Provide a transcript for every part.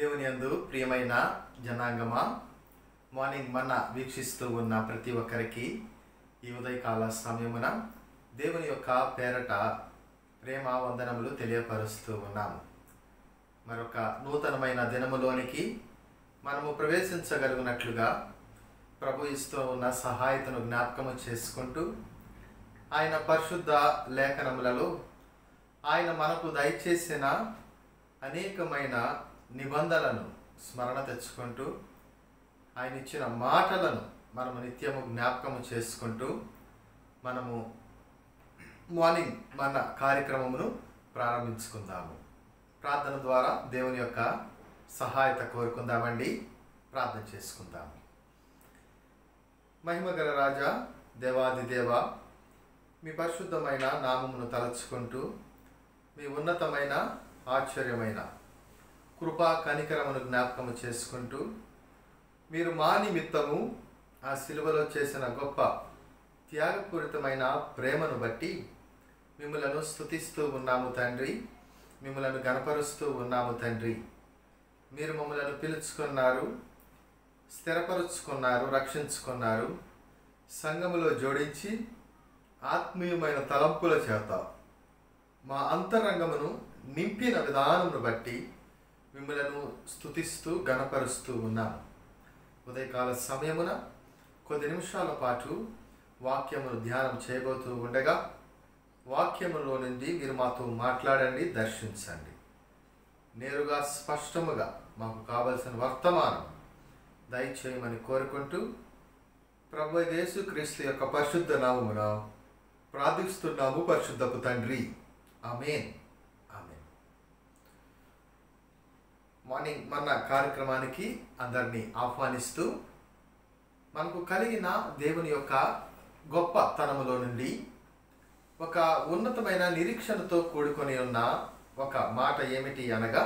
దేవుని యందు ప్రియమైన జనాంగమా, మార్నింగ్ మన్నా వీక్షిస్తూ ఉన్న ప్రతి ఒక్కరికి ఈ ఉదయకాల సమయమున దేవుని యొక్క పేరట ప్రేమ వందనములు తెలియపరుస్తూ ఉన్నాము. మరొక నూతనమైన దినములోనికి మనము ప్రవేశించగలిగినట్లుగా ప్రభు ఇస్తూ ఉన్న సహాయతను జ్ఞాపకము చేసుకుంటూ ఆయన పరిశుద్ధ లేఖనములలో ఆయన మనకు దయచేసిన అనేకమైన నిబంధనలను స్మరణ తెచ్చుకుంటూ ఆయన ఇచ్చిన మాటలను మనము నిత్యము జ్ఞాపకము చేసుకుంటూ మనము మార్నింగ్ మన కార్యక్రమమును ప్రారంభించుకుందాము. ప్రార్థన ద్వారా దేవుని యొక్క సహాయత కోరుకుందామండి. ప్రార్థన చేసుకుందాము. మహిమగల రాజా, దేవాది దేవ, మీ పరిశుద్ధమైన నామమును తలచుకుంటూ మీ ఉన్నతమైన ఆశ్చర్యమైన కృపా కనికరమును జ్ఞాపకము చేసుకుంటూ మీరు మా నిమిత్తము ఆ సిలువలో చేసిన గొప్ప త్యాగపూరితమైన ప్రేమను బట్టి మిమ్మలను స్తుతిస్తూ ఉన్నాము తండ్రి, మిమ్మలను గణపరుస్తూ ఉన్నాము తండ్రి. మీరు మమ్మలను పిలుచుకున్నారు, స్థిరపరుచుకున్నారు, రక్షించుకున్నారు, సంఘములో జోడించి ఆత్మీయమైన తలంపుల చేత మా అంతరంగమును నింపిన విధానమును బట్టి మిమ్మలను స్తుతిస్తూ గణపరుస్తూ ఉన్నాము. ఉదయకాల సమయమున కొద్ది నిమిషాల పాటు వాక్యమును ధ్యానం చేయబోతూ ఉండగా వాక్యములో నుండి మీరు మాతో మాట్లాడండి, దర్శించండి. నేరుగా స్పష్టముగా మాకు కావలసిన వర్తమానం దయచేయమని కోరుకుంటూ ప్రభు యేసుక్రీస్తు యొక్క పరిశుద్ధ నామమున ప్రార్థిస్తున్నాము పరిశుద్ధపు తండ్రి, ఆమేన్. ఆమేన్. మార్నింగ్ మన కార్యక్రమానికి అందరినీ ఆహ్వానిస్తూ మనకు కలిగిన దేవుని యొక్క గొప్ప తనములో నుండి ఒక ఉన్నతమైన నిరీక్షణతో కూడుకొని ఉన్న ఒక మాట ఏమిటి అనగా,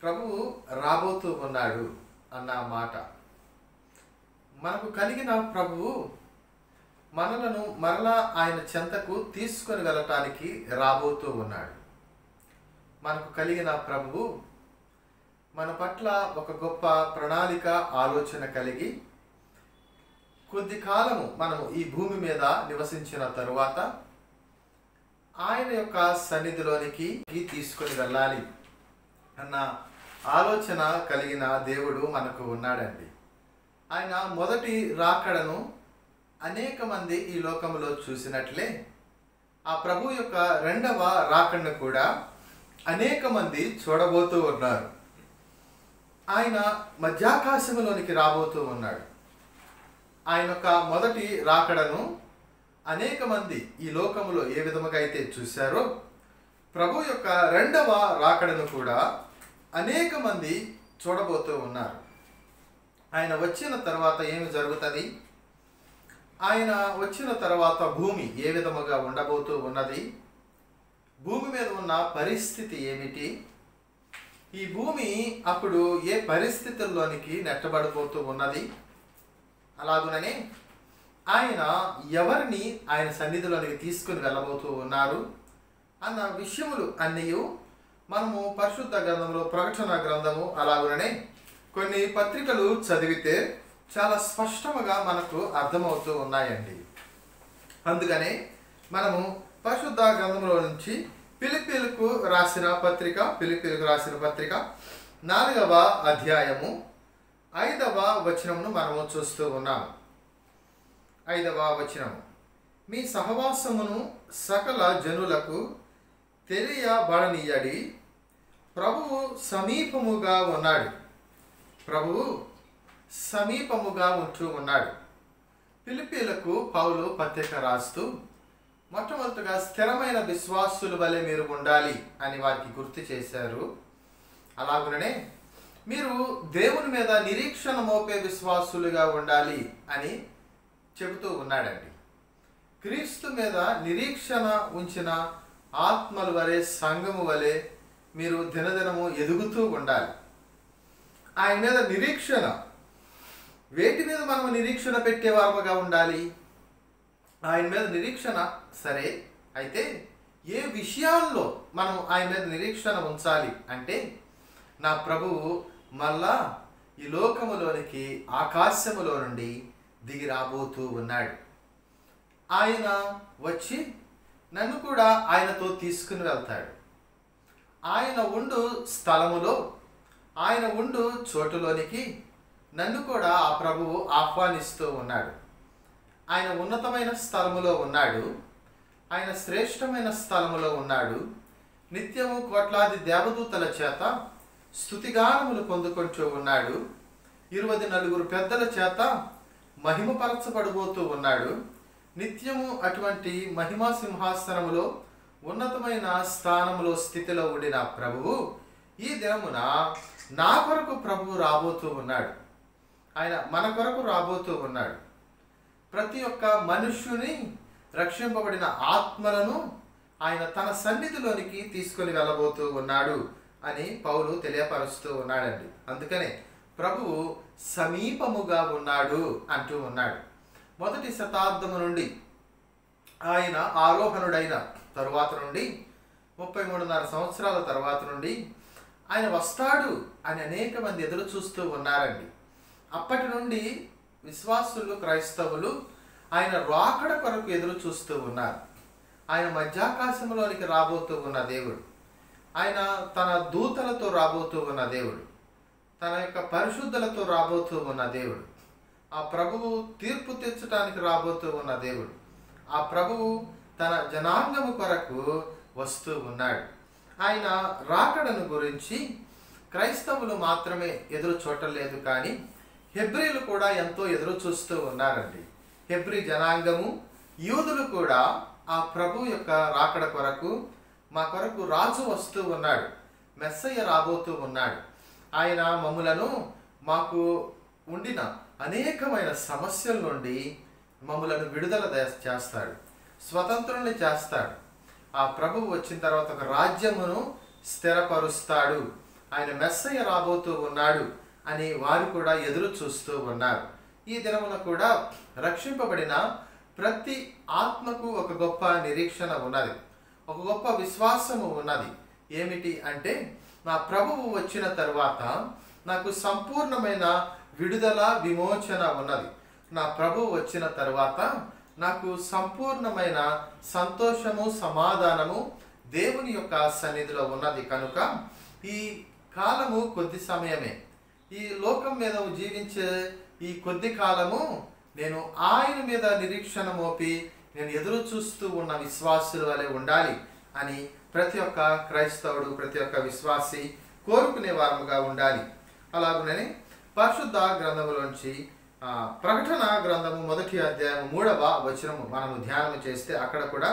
ప్రభువు రాబోతూ ఉన్నాడు అన్న మాట. మనకు కలిగిన ప్రభువు మనలను మరలా ఆయన చెంతకు తీసుకొని వెళ్ళటానికి రాబోతూ ఉన్నాడు. మనకు కలిగిన ప్రభువు మన పట్ల ఒక గొప్ప ప్రణాళిక, ఆలోచన కలిగి కొద్ది కాలము మనము ఈ భూమి మీద నివసించిన తరువాత ఆయన యొక్క సన్నిధిలోనికి తీసుకొని వెళ్ళాలి అన్న ఆలోచన కలిగిన దేవుడు మనకు ఉన్నాడండి. ఆయన మొదటి రాకడను అనేక మంది ఈ లోకంలో చూసినట్లే ఆ ప్రభు యొక్క రెండవ రాకడను కూడా అనేక మంది చూడబోతూ ఉన్నారు. ఆయన మధ్యాకాశంలోనికి రాబోతూ ఉన్నాడు. ఆయన యొక్క మొదటి రాకడను అనేక మంది ఈ లోకంలో ఏ విధముగా అయితే చూశారో ప్రభు యొక్క రెండవ రాకడను కూడా అనేక మంది చూడబోతూ ఉన్నారు. ఆయన వచ్చిన తర్వాత ఏమి జరుగుతుంది? ఆయన వచ్చిన తర్వాత భూమి ఏ విధముగా ఉండబోతూ ఉన్నది? భూమి మీద ఉన్న పరిస్థితి ఏమిటి? ఈ భూమి అప్పుడు ఏ పరిస్థితుల్లోనికి నెట్టబడిపోతూ ఉన్నది? అలాగుననే ఆయన ఎవరిని ఆయన సన్నిధిలోనికి తీసుకుని వెళ్ళబోతూ ఉన్నారు అన్న విషయములు అన్నీ మనము పరిశుద్ధ గ్రంథంలో, ప్రకటన గ్రంథము, అలాగుననే కొన్ని పత్రికలు చదివితే చాలా స్పష్టముగా మనకు అర్థమవుతూ ఉన్నాయండి. అందుకనే మనము పరిశుద్ధ గ్రంథంలో నుంచి ఫిలిప్పీలకు రాసిన పత్రిక 4వ అధ్యాయము 5వ వచనమును మనము చూస్తూ ఉన్నాము. 5వ వచనము, మీ సహవాసమును సకల జనులకు తెలియబడనీయడి, ప్రభువు సమీపముగా ఉన్నాడు. ప్రభువు సమీపముగా ఉంటూ ఉన్నాడు. ఫిలిప్పీలకు పౌలు పత్రిక రాస్తూ మొట్టమొదటిగా స్థిరమైన విశ్వాసుల వలె మీరు ఉండాలి అని వారికి గుర్తు చేశారు. అలాగుననే మీరు దేవుని మీద నిరీక్షణ మోపే విశ్వాసులుగా ఉండాలి అని చెబుతూ ఉన్నాడండి. క్రీస్తు మీద నిరీక్షణ ఉంచిన ఆత్మల వలె, సంఘము వలె మీరు దినదినము ఎదుగుతూ ఉండాలి. ఆయన మీద నిరీక్షణ, వేటి మీద మనము నిరీక్షణ పెట్టేవారముగా ఉండాలి? ఆయన మీద నిరీక్షణ సరే, అయితే ఏ విషయాల్లో మనం ఆయన మీద నిరీక్షణ ఉంచాలి అంటే నా ప్రభువు మళ్ళా ఈ లోకములోనికి ఆకాశములో నుండి దిగి రాబోతూ ఉన్నాడు. ఆయన వచ్చి నన్ను కూడా ఆయనతో తీసుకుని వెళ్తాడు. ఆయన ఉండు స్థలములో, ఆయన ఉండు చోటులోనికి నన్ను కూడా ఆ ప్రభువు ఆహ్వానిస్తూ ఉన్నాడు. ఆయన ఉన్నతమైన స్థలములో ఉన్నాడు. ఆయన శ్రేష్టమైన స్థలములో ఉన్నాడు. నిత్యము కోట్లాది దేవదూతల చేత స్తుతిగానములు పొందుకుంటూ ఉన్నాడు. 24 పెద్దల చేత మహిమపరచబడబోతూ ఉన్నాడు. నిత్యము అటువంటి మహిమా సింహాసనములో ఉన్నతమైన స్థానములో స్థితిలో ఉండిన ప్రభువు ఈ దినమున నా కొరకు ప్రభువు రాబోతూ ఉన్నాడు. ఆయన మన కొరకు రాబోతూ ఉన్నాడు. ప్రతి ఒక్క మనుష్యుని రక్షింపబడిన ఆత్మలను ఆయన తన సన్నిధిలోనికి తీసుకొని వెళ్ళబోతూ ఉన్నాడు అని పౌలు తెలియపరుస్తూ ఉన్నాడండి. అందుకనే ప్రభువు సమీపముగా ఉన్నాడు అంటూ ఉన్నాడు. 1వ శతాబ్దము నుండి ఆయన ఆరోహణుడైన తరువాత నుండి 33.5 సంవత్సరాల తర్వాత నుండి ఆయన వస్తాడు అని అనేక మంది ఎదురు చూస్తూ ఉన్నారండి. అప్పటి నుండి విశ్వాసులు, క్రైస్తవులు ఆయన రాకడ కొరకు ఎదురు చూస్తూ ఉన్నారు. ఆయన మధ్యాకాశంలోనికి రాబోతూ ఉన్న దేవుడు, ఆయన తన దూతలతో రాబోతూ ఉన్న దేవుడు, తన యొక్క పరిశుద్ధులతో రాబోతూ ఉన్న దేవుడు, ఆ ప్రభువు తీర్పు తెచ్చటానికి రాబోతూ ఉన్న దేవుడు, ఆ ప్రభువు తన జనాంగము కొరకు వస్తూ ఉన్నాడు. ఆయన రాకడను గురించి క్రైస్తవులు మాత్రమే ఎదురు చూడలేదు, కానీ హెబ్రీలు కూడా ఎంతో ఎదురు చూస్తూ ఉన్నారండి. హెబ్రీ జనాంగము, యూదులు కూడా ఆ ప్రభు యొక్క రాకడ కొరకు, మా కొరకు రాజు వస్తూ ఉన్నాడు, మెస్సయ్య రాబోతూ ఉన్నాడు, ఆయన మమ్ములను మాకు ఉండిన అనేకమైన సమస్యల నుండి మమ్ములను విడుదల చేస్తాడు, స్వతంత్రుల్ని చేస్తాడు. ఆ ప్రభువు వచ్చిన తర్వాత ఒక రాజ్యమును స్థిరపరుస్తాడు, ఆయన మెస్సయ్య రాబోతూ ఉన్నాడు అని వారు కూడా ఎదురు చూస్తూ ఉన్నారు. ఈ దినమున కూడా రక్షింపబడిన ప్రతి ఆత్మకు ఒక గొప్ప నిరీక్షణ ఉన్నది, ఒక గొప్ప విశ్వాసము ఉన్నది. ఏమిటి అంటే, నా ప్రభువు వచ్చిన తరువాత నాకు సంపూర్ణమైన విడుదల, విమోచన ఉన్నది. నా ప్రభువు వచ్చిన తరువాత నాకు సంపూర్ణమైన సంతోషము, సమాధానము దేవుని యొక్క సన్నిధిలో ఉన్నది. కనుక ఈ కాలము కొద్ది సమయమే. ఈ లోకం మీద జీవించే ఈ కొద్ది కాలము నేను ఆయన మీద నిరీక్షణ మోపి నేను ఎదురు చూస్తూ ఉన్న విశ్వాసుల వలె ఉండాలి అని ప్రతి ఒక్క క్రైస్తవుడు, ప్రతి ఒక్క విశ్వాసి కోరుకునే వారముగా ఉండాలి. అలాగనే పరిశుద్ధ గ్రంథములోంచి ప్రకటన గ్రంథము 1వ అధ్యాయం 3వ వచనము మనము ధ్యానం చేస్తే అక్కడ కూడా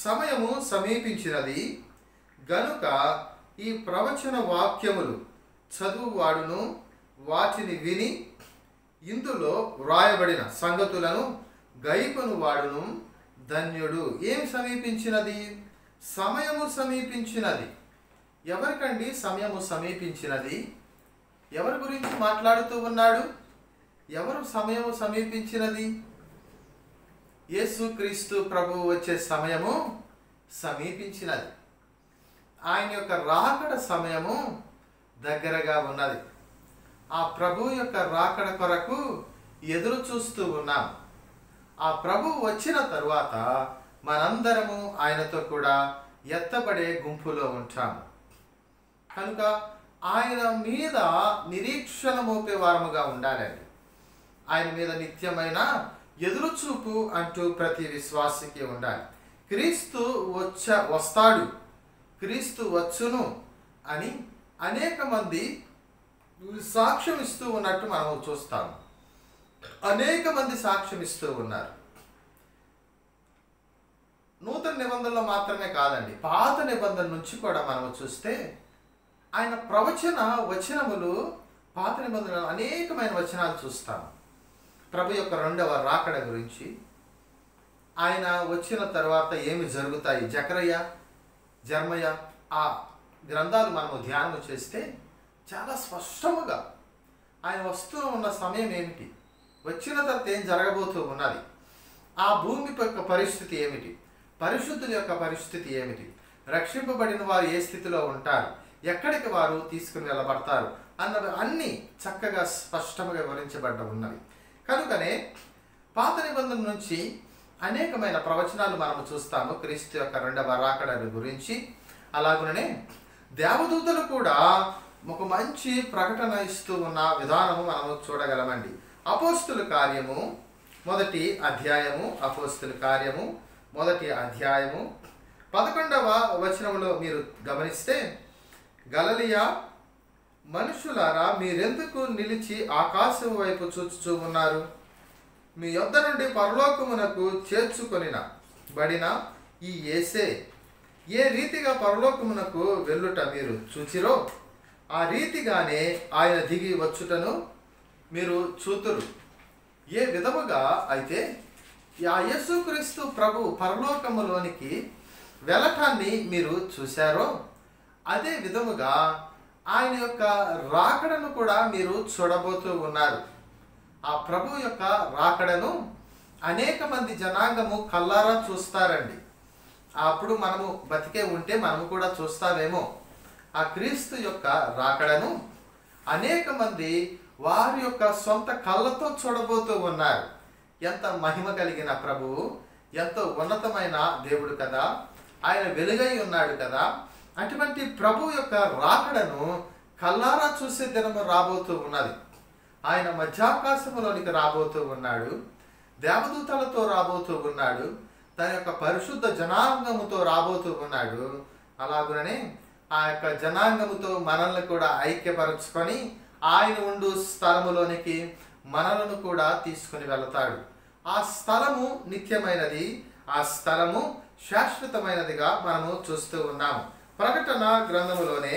సమయము సమీపించినది గనుక ఈ ప్రవచన వాక్యములు చదువువాడును వాటిని విని ఇందులో వ్రాయబడిన సంగతులను గైకొను వాడును ధన్యుడు. ఏం సమీపించినది? సమయము సమీపించినది. ఎవరికండి సమయము సమీపించినది? ఎవరి గురించి మాట్లాడుతూ ఉన్నాడు? ఎవరు సమయము సమీపించినది? యేసుక్రీస్తు ప్రభువు వచ్చే సమయము సమీపించినది. ఆయన యొక్క రాకడ సమయము దగ్గరగా ఉన్నది. ఆ ప్రభు యొక్క రాకడ కొరకు ఎదురు చూస్తూ ఉన్నాం. ఆ ప్రభు వచ్చిన తరువాత మనందరము ఆయనతో కూడా ఎత్తబడే గుంపులో ఉంటాము. కనుక ఆయన మీద నిరీక్షణ మోపే వారముగా ఉండాలండి. ఆయన మీద నిత్యమైన ఎదురుచూపు అంటూ ప్రతి విశ్వాసికి ఉండాలి. క్రీస్తు వస్తాడు, క్రీస్తు వచ్చును అని అనేక మంది సాక్ష్యం ఇస్తూ ఉన్నట్టు మనం చూస్తాము. అనేక మంది సాక్ష్యం ఇస్తూ ఉన్నారు. నూతన నిబంధనలో మాత్రమే కాదండి, పాత నిబంధన నుంచి కూడా మనము చూస్తే ఆయన ప్రవచన వచనములు, పాత నిబంధనలో అనేకమైన వచనాలు చూస్తాము. ప్రభు యొక్క రెండవ రాకడ గురించి, ఆయన వచ్చిన తర్వాత ఏమి జరుగుతాయి, జకరయ్య, జర్మయ్య ఆ గ్రంథాలు మనము ధ్యానం చేస్తే చాలా స్పష్టముగా ఆయన వస్తూ ఉన్న సమయం ఏమిటి, వచ్చిన తర్వాత ఏం జరగబోతూ ఉన్నది, ఆ భూమి యొక్క పరిస్థితి ఏమిటి, పరిశుద్ధుల యొక్క పరిస్థితి ఏమిటి, రక్షింపబడిన వారు ఏ స్థితిలో ఉంటారు, ఎక్కడికి వారు తీసుకుని వెళ్ళబడతారు అన్నవి అన్నీ చక్కగా స్పష్టంగా వివరించబడ్డ ఉన్నవి. కనుకనే పాత నిబంధన నుంచి అనేకమైన ప్రవచనాలు మనము చూస్తాము క్రీస్తు యొక్క రెండవ రాకడ గురించి. అలాగనే దేవదూతలు కూడా ఒక మంచి ప్రకటన ఇస్తూ ఉన్న విధానము మనము చూడగలమండి. అపోస్తుల కార్యము మొదటి అధ్యాయము, అపోస్తుల కార్యము మొదటి అధ్యాయము 11వ వచనంలో మీరు గమనిస్తే, గలిలయ మనుషులారా, మీరెందుకు నిలిచి ఆకాశం వైపు చూచుచూ ఉన్నారు? మీ యొద్ద నుండి పరలోకమునకు చేర్చుకొనిన బడిన ఈ యేసే ఏ రీతిగా పరలోకమునకు వెళ్ళుట మీరు చూచిరో ఆ రీతిగానే ఆయన దిగి వచ్చుటను మీరు చూతురు. ఏ విధముగా అయితే ఆ యేసుక్రీస్తు ప్రభు పరలోకములోనికి వెళ్ళటాన్ని మీరు చూశారో అదే విధముగా ఆయన యొక్క రాకడను కూడా మీరు చూడబోతూ ఉన్నారు. ఆ ప్రభు యొక్క రాకడను అనేక మంది జనాంగము కల్లారా చూస్తారండి. అప్పుడు మనము బతికే ఉంటే మనము కూడా చూస్తామేమో. ఆ క్రీస్తు యొక్క రాకడను అనేక మంది వారి యొక్క సొంత కళ్ళతో చూడబోతూ ఉన్నారు. ఎంత మహిమ కలిగిన ప్రభువు, ఎంతో ఉన్నతమైన దేవుడు కదా, ఆయన వెలుగై ఉన్నాడు కదా. అటువంటి ప్రభు యొక్క రాకడను కల్లారా చూసే దినము రాబోతూ ఉన్నది. ఆయన మధ్యాకాశములోనికి రాబోతూ ఉన్నాడు, దేవదూతలతో రాబోతూ ఉన్నాడు, తన యొక్క పరిశుద్ధ జనాంగముతో రాబోతూ ఉన్నాడు. అలాగుననే ఆ యొక్క జనాంగముతో మనల్ని కూడా ఐక్యపరచుకొని ఆయన ఉండు స్థలములోనికి మనలను కూడా తీసుకుని వెళతాడు. ఆ స్థలము నిత్యమైనది, ఆ స్థలము శాశ్వతమైనదిగా మనము చూస్తూ ఉన్నాము. ప్రకటన గ్రంథములోనే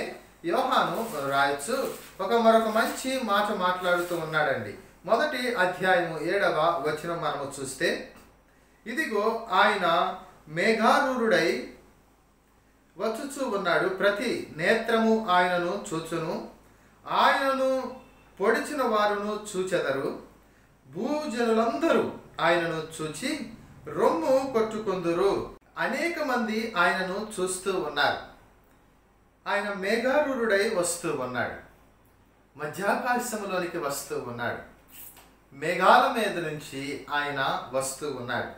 యోహాను రాయచ్చు మరొక మంచి మాట మాట్లాడుతూ ఉన్నాడండి. మొదటి అధ్యాయము 7వ వచనం మనము చూస్తే, ఇదిగో ఆయన మేఘారూఢుడై వచ్చుచూ ఉన్నాడు, ప్రతి నేత్రము ఆయనను చూచును, ఆయనను పొడిచిన వారును చూచెదరు, భూజనులందరూ ఆయనను చూచి రొమ్ము కొట్టుకుందురు. అనేక మంది ఆయనను చూస్తూ ఉన్నారు. ఆయన మేఘారూఢుడై వస్తూ ఉన్నాడు, మధ్యాకాశంలోనికి వస్తూ ఉన్నాడు, మేఘాల మీద నుంచి ఆయన వస్తూ ఉన్నాడు.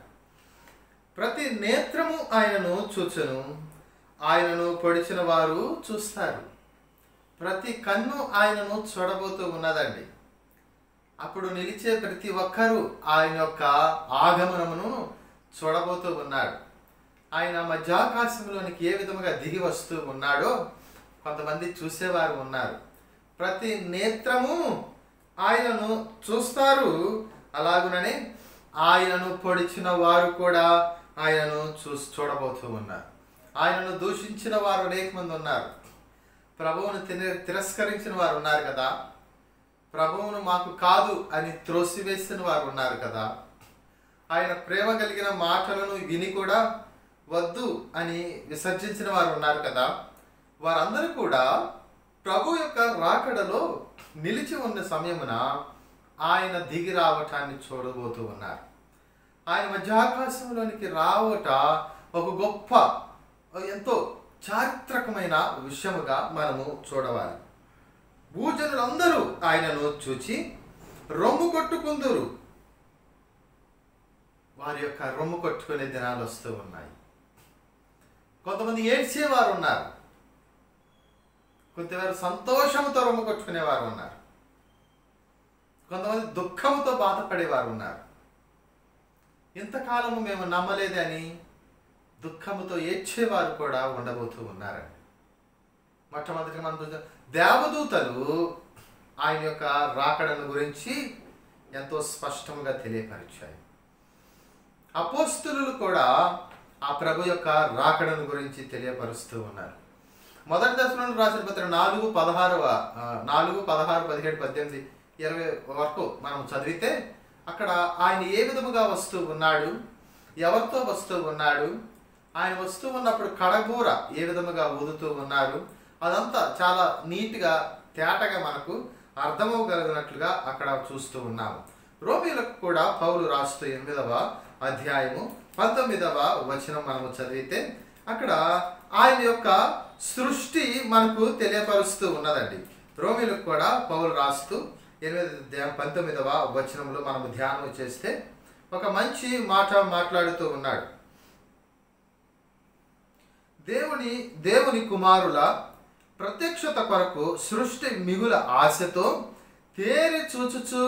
ప్రతి నేత్రము ఆయనను చూచును, ఆయనను పొడిచిన వారు చూస్తారు. ప్రతి కన్ను ఆయనను చూడబోతూ ఉన్నదండి. అప్పుడు నిలిచే ప్రతి ఒక్కరూ ఆయన యొక్క ఆగమనమును చూడబోతూ ఉన్నాడు. ఆయన మధ్యాకాశంలోనికి ఏ విధముగా దిగి వస్తూ ఉన్నాడో కొంతమంది చూసేవారు ఉన్నారు. ప్రతి నేత్రము ఆయనను చూస్తారు. అలాగుననే ఆయనను పొడిచిన వారు కూడా ఆయనను చూడబోతూ ఉన్నారు. ఆయనను దూషించిన వారు అనేక మంది ఉన్నారు. ప్రభువును తిరస్కరించిన వారు ఉన్నారు కదా. ప్రభువును మాకు కాదు అని త్రోసివేసిన వారు ఉన్నారు కదా. ఆయన ప్రేమ కలిగిన మాటలను విని కూడా వద్దు అని విసర్జించిన వారు ఉన్నారు కదా. వారందరూ కూడా ప్రభు యొక్క రాకడలో నిలిచి ఉన్న సమయమున ఆయన దిగి రావటాన్ని చూడబోతూ ఉన్నారు. ఆయన మధ్యాకాశంలోనికి రావట ఒక గొప్ప, ఎంతో చారిత్రకమైన విషయముగా మనము చూడవాలి. భూజనులందరూ ఆయనను చూచి రొమ్ము కొట్టుకుందురు. వారి యొక్క రొమ్ము కొట్టుకునే దినాలు వస్తూ ఉన్నాయి. కొంతమంది ఏడ్చేవారు ఉన్నారు, కొంతవారు సంతోషంతో రొమ్ము కొట్టుకునేవారు ఉన్నారు, కొంతమంది దుఃఖంతో బాధపడేవారు ఉన్నారు. ఇంతకాలము మేము నమ్మలేదని దుఃఖముతో ఏడ్చేవారు కూడా ఉండబోతూ ఉన్నారండి. మొట్టమొదటిగా మనం చూద్దాం, దేవదూతలు ఆయన యొక్క రాకడను గురించి ఎంతో స్పష్టంగా తెలియపరిచాయి. అపోస్తలులు కూడా ఆ ప్రభు యొక్క రాకడను గురించి తెలియపరుస్తూ ఉన్నారు. మొదటి దశలోని రాసిన పత్రిక 4:16, 17, 18, 20 వరకు మనం చదివితే అక్కడ ఆయన ఏ విధముగా వస్తూ ఉన్నాడు, ఎవరితో వస్తూ ఉన్నాడు, ఆయన వస్తూ ఉన్నప్పుడు కడబూర ఏ విధముగా ఊదుతూ ఉన్నారు, అదంతా చాలా నీట్గా తేటగా మనకు అర్థమవగలిగినట్లుగా అక్కడ చూస్తూ ఉన్నాము. రోమీలకు కూడా పౌలు రాస్తూ 8వ అధ్యాయము 19వ వచనం మనము చదివితే, అక్కడ ఆయన యొక్క సృష్టి మనకు తెలియపరుస్తూ ఉన్నదండి. రోమీలకు కూడా పౌలు రాస్తూ 19వ వచనంలో మనము ధ్యానం చేస్తే ఒక మంచి మాట మాట్లాడుతూ ఉన్నాడు. దేవుని కుమారుల ప్రత్యక్షత కొరకు సృష్టి మిగుల ఆశతో తేరి చూచుచు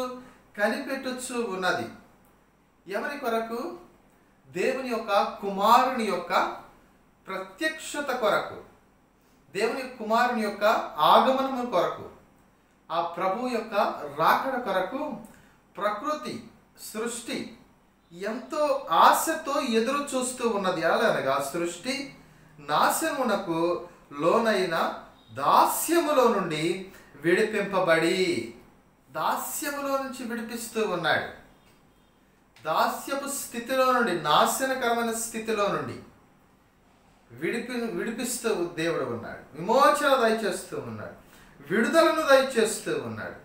కనిపెట్టుచు ఉన్నది. ఎవరి కొరకు? దేవుని యొక్క కుమారుని యొక్క ప్రత్యక్షత కొరకు, దేవుని కుమారుని యొక్క ఆగమనము కొరకు, ఆ ప్రభు యొక్క రాకడ కొరకు ప్రకృతి సృష్టి ఎంతో ఆశతో ఎదురు చూస్తూ ఉన్నది. అనగా సృష్టి నాశనమునకు లోనైన దాస్యములో నుండి విడిపింపబడి, దాస్యములో నుంచి విడిపిస్తూ ఉన్నాడు. దాస్యపు స్థితిలో నుండి, నాశనకరమైన స్థితిలో నుండి విడిపిస్తూ దేవుడు ఉన్నాడు. విమోచన దయచేస్తూ ఉన్నాడు, విడుదలను దయచేస్తూ ఉన్నాడు.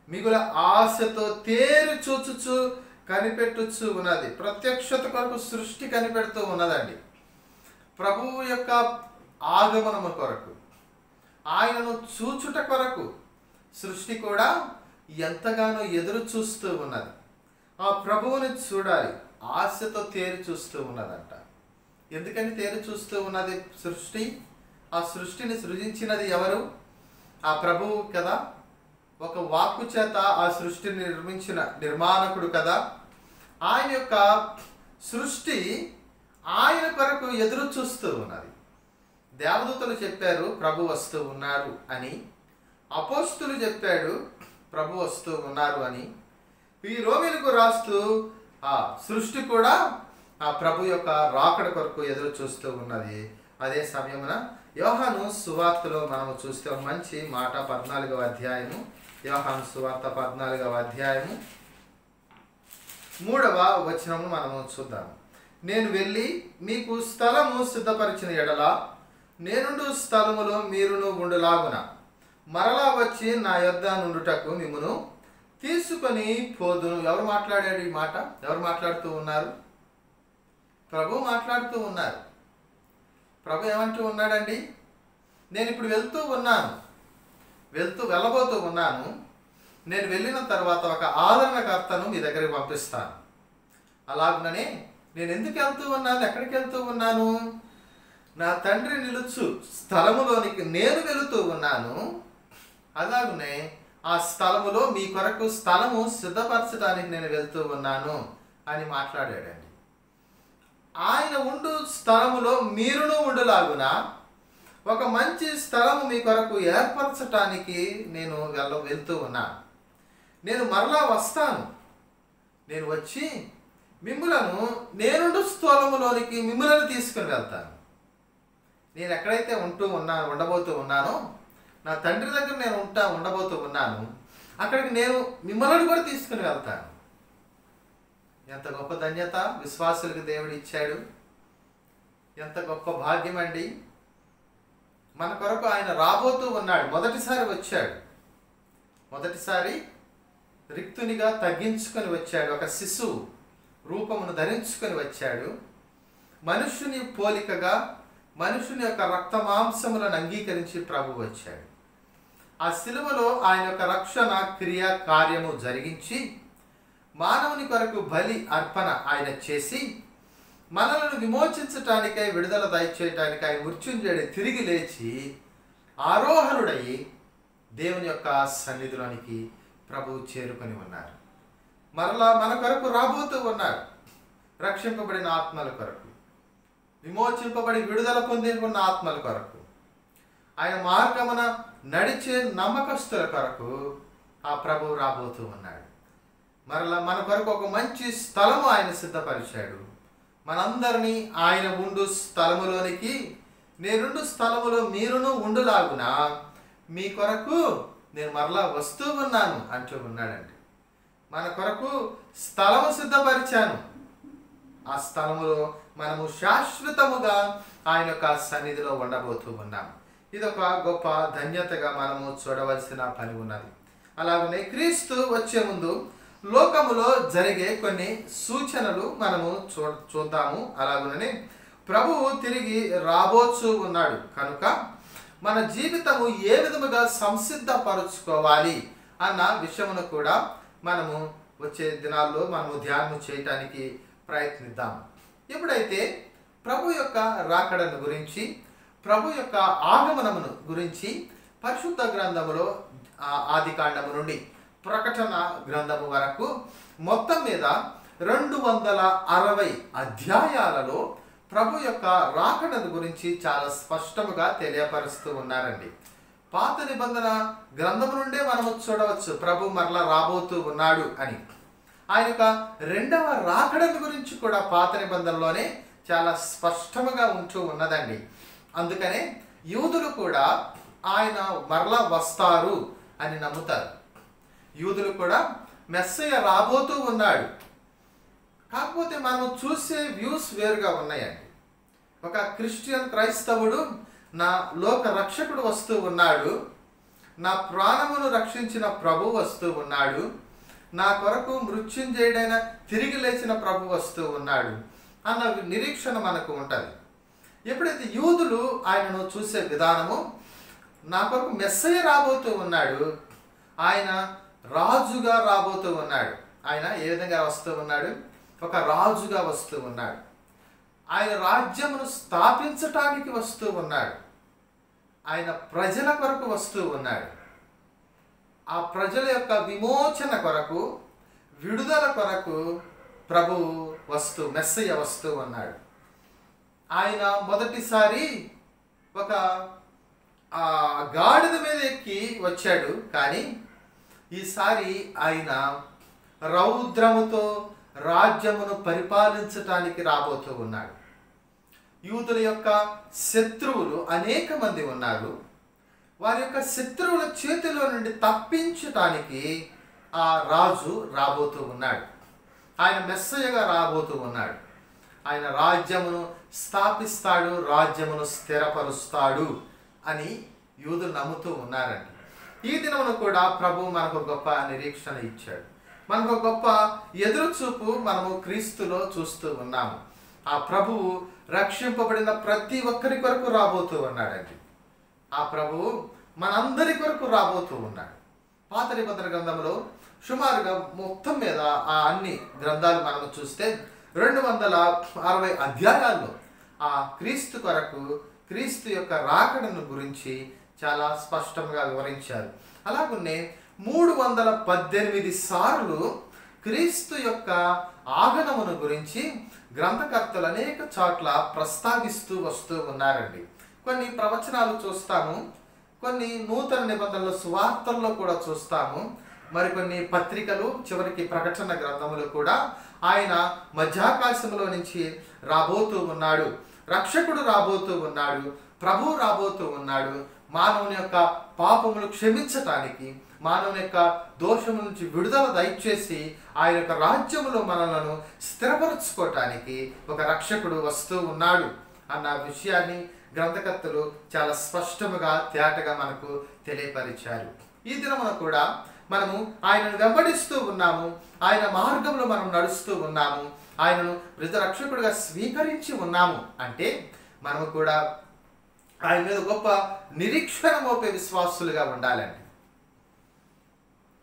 మిగుల ఆశతో తేరి చూచుచు కనిపెట్టుచు ఉన్నది. ప్రత్యక్షత కొరకు సృష్టి కనిపెడుతూ ఉన్నదండి. ప్రభువు యొక్క ఆగమనము కొరకు, ఆయనను చూచుట కొరకు సృష్టి కూడా ఎంతగానో ఎదురు చూస్తూ ఉన్నది. ఆ ప్రభువుని చూడాలి, ఆశతో తేరి చూస్తూ ఉన్నదంట. ఎందుకని తేరి చూస్తూ ఉన్నది సృష్టి? ఆ సృష్టిని సృజించినది ఎవరు? ఆ ప్రభువు కదా. ఒక వాక్కు చేత ఆ సృష్టిని నిర్మించిన నిర్మాణకుడు కదా. ఆయన యొక్క సృష్టి ఆయన కొరకు ఎదురు చూస్తూ ఉన్నది. దేవదూతలు చెప్పారు ప్రభు వస్తూ ఉన్నారు అని, అపోస్తులు చెప్పాడు ప్రభు వస్తూ ఉన్నారు అని. ఈ రోమీలకు రాస్తూ ఆ సృష్టి కూడా ఆ ప్రభు యొక్క రాకడ కొరకు ఎదురు చూస్తూ ఉన్నది. అదే సమయమున యోహాను సువార్తలో మనము చూస్తే మంచి మాట 14వ అధ్యాయము, యోహాను సువార్త 14వ అధ్యాయము 3వ వచనము మనము చూద్దాము. నేను వెళ్ళి మీకు స్థలము సిద్ధపరిచిన ఎడల నేనుండు స్థలములో మీరును ఉండులాగున మరలా వచ్చి నా యొద్ద నుండుటకు మిమ్మును తీసుకొని పోదును. ఎవరు మాట్లాడాడు ఈ మాట? ఎవరు మాట్లాడుతూ ఉన్నారు? ప్రభు మాట్లాడుతూ ఉన్నారు. ప్రభు ఏమంటూ ఉన్నాడండి? నేను ఇప్పుడు వెళ్ళబోతూ ఉన్నాను. నేను వెళ్ళిన తర్వాత ఒక ఆదరణకర్తను మీ దగ్గరికి పంపిస్తాను. అలాగుననే నేను ఎందుకు వెళ్తూ ఉన్నాను? ఎక్కడికి వెళ్తూ ఉన్నాను? నా తండ్రి నిలుచు స్థలములోనికి నేను వెళుతూ ఉన్నాను. అలాగునే ఆ స్థలములో మీ కొరకు స్థలము సిద్ధపరచడానికి నేను వెళ్తూ ఉన్నాను అని మాట్లాడాడండి. ఆయన ఉండు స్థలములో మీరును ఉండులాగున ఒక మంచి స్థలము మీ కొరకు ఏర్పరచటానికి నేను వెళ్తూ ఉన్నాను. నేను మరలా వస్తాను. నేను వచ్చి మిమ్ములను నేనుండు స్థలములోనికి మిమ్ములను తీసుకుని వెళ్తాను. నేను ఎక్కడైతే ఉండబోతూ ఉన్నానో, నా తండ్రి దగ్గర నేను ఉండబోతూ ఉన్నాను, అక్కడికి నేను మిమ్మల్ని కూడా తీసుకుని వెళ్తాను. ఎంత గొప్ప ధన్యత విశ్వాసులకు దేవుడు ఇచ్చాడు. ఎంత గొప్ప భాగ్యం అండి. మన కొరకు ఆయన రాబోతూ ఉన్నాడు. మొదటిసారి వచ్చాడు. మొదటిసారి రిక్తునిగా తగ్గించుకొని వచ్చాడు. ఒక శిశువు రూపమును ధరించుకొని వచ్చాడు. మనుష్యుని పోలికగా మనుషుని యొక్క రక్త మాంసములను అంగీకరించి ప్రభు వచ్చాడు. ఆ శిలువలో ఆయన యొక్క రక్షణ క్రియ కార్యము జరిగించి మానవుని కొరకు బలి అర్పణ ఆయన చేసి మనలను విమోచించటానికై, విడుదల దయచేయటానికై మృత్యుంజయుడు తిరిగి లేచి ఆరోహణుడై దేవుని యొక్క సన్నిధిలోనికి ప్రభువు చేరుకొని ఉన్నారు. మరలా మన కొరకు రాబోతూ ఉన్నారు. రక్షింపబడిన ఆత్మల కొరకు, విమోచింపబడి విడుదల పొందిన ఆత్మల కొరకు, ఆయన మార్గమున నడిచే నమ్మకస్తుల కొరకు ఆ ప్రభువు రాబోతూ ఉన్నాడు. మరలా మన కొరకు ఒక మంచి స్థలము ఆయన సిద్ధపరిచాడు. మనందరినీ ఆయన ఉండు స్థలములోనికి, నేనుండు స్థలములో మీరును ఉండులాగున మీ కొరకు నేను మరలా వస్తూ ఉన్నాను అంటూ ఉన్నాడండి. మన కొరకు స్థలము సిద్ధపరిచాను. ఆ స్థలములో మనము శాశ్వతముగా ఆయన యొక్క సన్నిధిలో ఉండబోతూ ఉన్నాము. ఇదొక గొప్ప ధన్యతగా మనము చూడవలసిన పని ఉన్నది. అలాగనే క్రీస్తు వచ్చే ముందు లోకములో జరిగే కొన్ని సూచనలు మనము చూద్దాము. అలాగనే ప్రభువు తిరిగి రాబోచు ఉన్నాడు కనుక మన జీవితము ఏ విధముగా సంసిద్ధపరచుకోవాలి అన్న విషయమును కూడా మనము వచ్చే దినాల్లో మనము ధ్యానం చేయటానికి ప్రయత్నిద్దాం. ఎప్పుడైతే ప్రభు యొక్క రాకడను గురించి, ప్రభు యొక్క ఆగమనమును గురించి పరిశుద్ధ గ్రంథములో ఆది కాండము నుండి ప్రకటన గ్రంథము వరకు మొత్తం మీద 260 అధ్యాయాలలో ప్రభు యొక్క రాకడను గురించి చాలా స్పష్టముగా తెలియపరుస్తూ ఉన్నారండి. పాత నిబంధన గ్రంథము నుండే మనము చూడవచ్చు ప్రభు మరలా రాబోతూ ఉన్నాడు అని. ఆయన యొక్క రెండవ రాకడను గురించి కూడా పాత నిబంధనలోనే చాలా స్పష్టముగా ఉంటూ ఉన్నదండి. అందుకనే యూదులు కూడా ఆయన మరలా వస్తారు అని నమ్ముతారు. యూదులు కూడా మెస్సయ్య రాబోతూ ఉన్నాడు. కాకపోతే మనం చూసే వ్యూస్ వేరుగా ఉన్నాయండి. ఒక క్రిస్టియన్ క్రైస్తవుడు నా లోక రక్షకుడు వస్తూ ఉన్నాడు, నా ప్రాణమును రక్షించిన ప్రభు వస్తూ ఉన్నాడు, నా కొరకు మృత్యుంజయుడైన తిరిగి లేచిన ప్రభు వస్తూ ఉన్నాడు అన్న నిరీక్షణ మనకు ఉంటుంది. ఎప్పుడైతే యూదులు ఆయనను చూసే విధానము, నా కొరకు మెస్సయ్య రాబోతూ ఉన్నాడు, ఆయన రాజుగా రాబోతూ ఉన్నాడు. ఆయన ఏ విధంగా వస్తూ ఉన్నాడు? ఒక రాజుగా వస్తూ ఉన్నాడు. ఆయన రాజ్యమును స్థాపించటానికి వస్తూ ఉన్నాడు. ఆయన ప్రజల కొరకు వస్తూ ఉన్నాడు. ఆ ప్రజల యొక్క విమోచన కొరకు, విడుదల కొరకు ప్రభువు మెస్సయ్య వస్తూ ఉన్నాడు. ఆయన మొదటిసారి ఒక గాడిద మీద ఎక్కి వచ్చాడు, కానీ ఈసారి ఆయన రౌద్రముతో రాజ్యమును పరిపాలించటానికి రాబోతూ ఉన్నాడు. యూదుల యొక్క శత్రువులు అనేక మంది ఉన్నారు. వారి యొక్క శత్రువుల చేతిలో నుండి తప్పించటానికి ఆ రాజు రాబోతూ ఉన్నాడు. ఆయన మెస్సయ్యగా రాబోతూ ఉన్నాడు. ఆయన రాజ్యమును స్థాపిస్తాడు, రాజ్యమును స్థిరపరుస్తాడు అని యూదులు నమ్ముతూ ఉన్నారండి. ఈ దినమును కూడా ప్రభు మనకు గొప్ప నిరీక్షణ ఇచ్చాడు. మనకు గొప్ప ఎదురుచూపు మనము క్రీస్తులో చూస్తూ ఉన్నాము. ఆ ప్రభువు రక్షింపబడిన ప్రతి ఒక్కరి కొరకు రాబోతూ ఉన్నాడండి. ఆ ప్రభువు మనందరి కొరకు రాబోతూ ఉన్నాడు. పాత నిబంధన గ్రంథంలో సుమారుగా మొత్తం మీద ఆ అన్ని గ్రంథాలు మనము చూస్తే 260 అధ్యాయాల్లో ఆ క్రీస్తు కొరకు, క్రీస్తు యొక్క రాకడను గురించి చాలా స్పష్టంగా వివరించారు. అలాగనే 318 సార్లు క్రీస్తు యొక్క ఆగమనమును గురించి గ్రంథకర్తలు అనేక చోట్ల ప్రస్తావిస్తూ వస్తూ ఉన్నారండి. కొన్ని ప్రవచనాలు చూస్తాము, కొన్ని నూతన నిబంధనల సువార్తల్లో కూడా చూస్తాము, మరికొన్ని పత్రికలు, చివరికి ప్రకటన గ్రంథములు కూడా ఆయన మధ్యాకాశంలో నుంచి రాబోతూ ఉన్నాడు, రక్షకుడు రాబోతూ ఉన్నాడు, ప్రభు రాబోతూ ఉన్నాడు, మానవుని యొక్క పాపములు క్షమించటానికి, మానవుని యొక్క దోషము నుంచి విడుదల దయచేసి ఆయన యొక్క రాజ్యములో మనలను స్థిరపరచుకోవటానికి ఒక రక్షకుడు వస్తూ ఉన్నాడు అన్న విషయాన్ని గ్రంథకర్తలు చాలా స్పష్టముగా తేటగా మనకు తెలియపరిచారు. ఈ దినమున కూడా మనము ఆయనను వెంబడిస్తూ ఉన్నాము, ఆయన మార్గంలో మనం నడుస్తూ ఉన్నాము, ఆయనను రక్షకుడిగా స్వీకరించి ఉన్నాము అంటే మనము కూడా ఆయన మీద గొప్ప నిరీక్షణ మోపే విశ్వాసులుగా ఉండాలండి.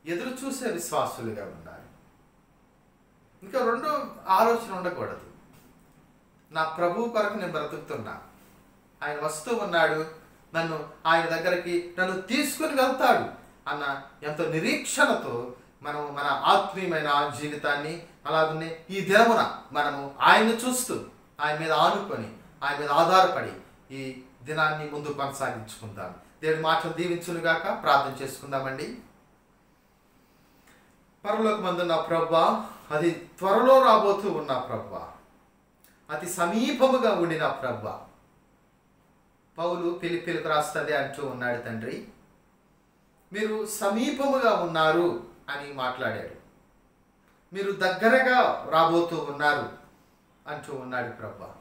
ఎదురు చూసే విశ్వాసులుగా ఉండాలి. ఇంకా రెండో ఆలోచన ఉండకూడదు, నా ప్రభు కొరకు నేను బ్రతుకుతున్నా, ఆయన వస్తూ ఉన్నాడు, ఆయన దగ్గరికి నన్ను తీసుకుని వెళ్తాడు అన్న ఎంతో నిరీక్షణతో మనము మన ఆత్మీయమైన జీవితాన్ని అలాగనే ఈ దినమున మనము ఆయన్ని చూస్తూ, ఆయన మీద ఆనుకొని, ఆయన మీద ఆధారపడి ఈ దినాన్ని ముందు కొనసాగించుకుందాం. దేవుడి మాటలు దీవించునుగాక. ప్రార్థన చేసుకుందామండి. పరలోకమందున్న ప్రభువా, అది త్వరలో రాబోతూ ఉన్న ప్రభువా, అతి సమీపముగా ఉండిన ప్రభువా, పౌలు ఫిలిప్పీలకు రాస్తదే అంటూ ఉన్నాడు తండ్రి, మీరు సమీపముగా ఉన్నారు అని మాట్లాడాడు, మీరు దగ్గరగా రాబోతూ ఉన్నారు అంటూ ఉన్నాడు ప్రభువా.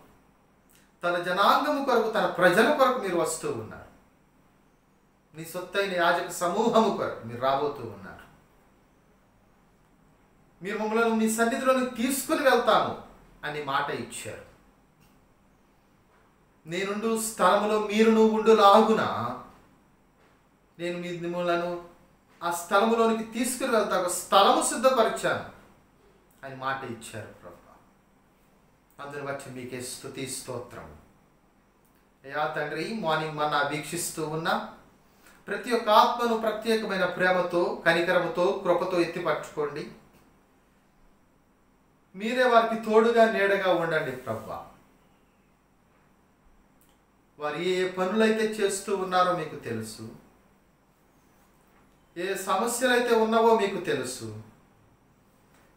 తన జనాంగము కొరకు, తన ప్రజల కొరకు మీరు వస్తూ ఉన్నారు, నీ సొత్తైన యాజక సమూహము కొరకు మీరు రాబోతూ ఉన్నారు. మీరు మమ్మల్ని మీ సన్నిధిలోకి తీసుకుని వెళ్తాము అని మాట ఇచ్చారు. నేనుండు స్థలములో మీరును ఉండులాగున నేను మిమ్మల్ని ఆ స్థలములోనికి తీసుకుని వెళ్తా, ఒక స్థలము సిద్ధపరిచాను అని మాట ఇచ్చారు ప్రభు. అందుని బట్టి మీకే స్తుతి స్తోత్రం. అయ్యా తండ్రి, మార్నింగ్ మన్నా వీక్షిస్తూ ఉన్న ప్రతి ఒక్క ఆత్మను ప్రత్యేకమైన ప్రేమతో, కనికరముతో, కృపతో ఎత్తి పట్టుకోండి. మీరే వారికి తోడుగా నీడగా ఉండండి ప్రభు. వారు ఏ పనులైతే చేస్తూ ఉన్నారో మీకు తెలుసు, ఏ సమస్యలు అయితే ఉన్నావో మీకు తెలుసు,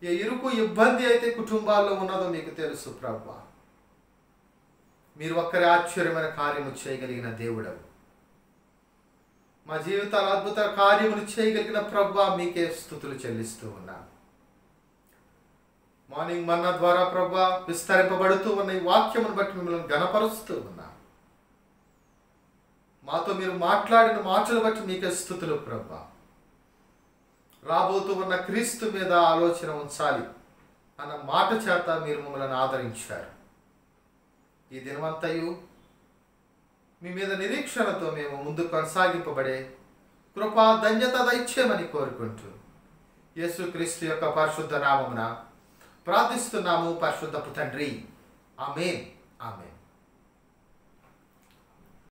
ఏ ఇరుకు ఇబ్బంది అయితే కుటుంబాల్లో ఉన్నదో మీకు తెలుసు ప్రభు. మీరు ఒక్కరి ఆశ్చర్యమైన కార్యము చేయగలిగిన దేవుడవు. మా జీవితాల అద్భుత కార్యములు చేయగలిగిన ప్రభు, మీకే స్తుతులు చెల్లిస్తూ ఉన్నాను. మార్నింగ్ మన్నా ద్వారా ప్రభు విస్తరింపబడుతూ ఉన్న ఈ వాక్యమును బట్టి మిమ్మల్ని ఘనపరుస్తూ ఉన్నాను. మాతో మీరు మాట్లాడిన మాటలు బట్టి మీకే స్తుతులు ప్రభు. రాబోతూ ఉన్న క్రీస్తు మీద ఆలోచన ఉంచాలి అన్న మాట చేత మీరు మమ్మల్ని ఆదరించారు. ఈ దినమంతయు మీ మీద నిరీక్షణతో మేము ముందు కొనసాగింపబడే కృపా ధన్యత దయచేయమని కోరుకుంటూ యేసుక్రీస్తు యొక్క పరిశుద్ధ నామమున ప్రార్థిస్తున్నాము పరిశుద్ధపు తండ్రి. ఆమేన్, ఆమేన్.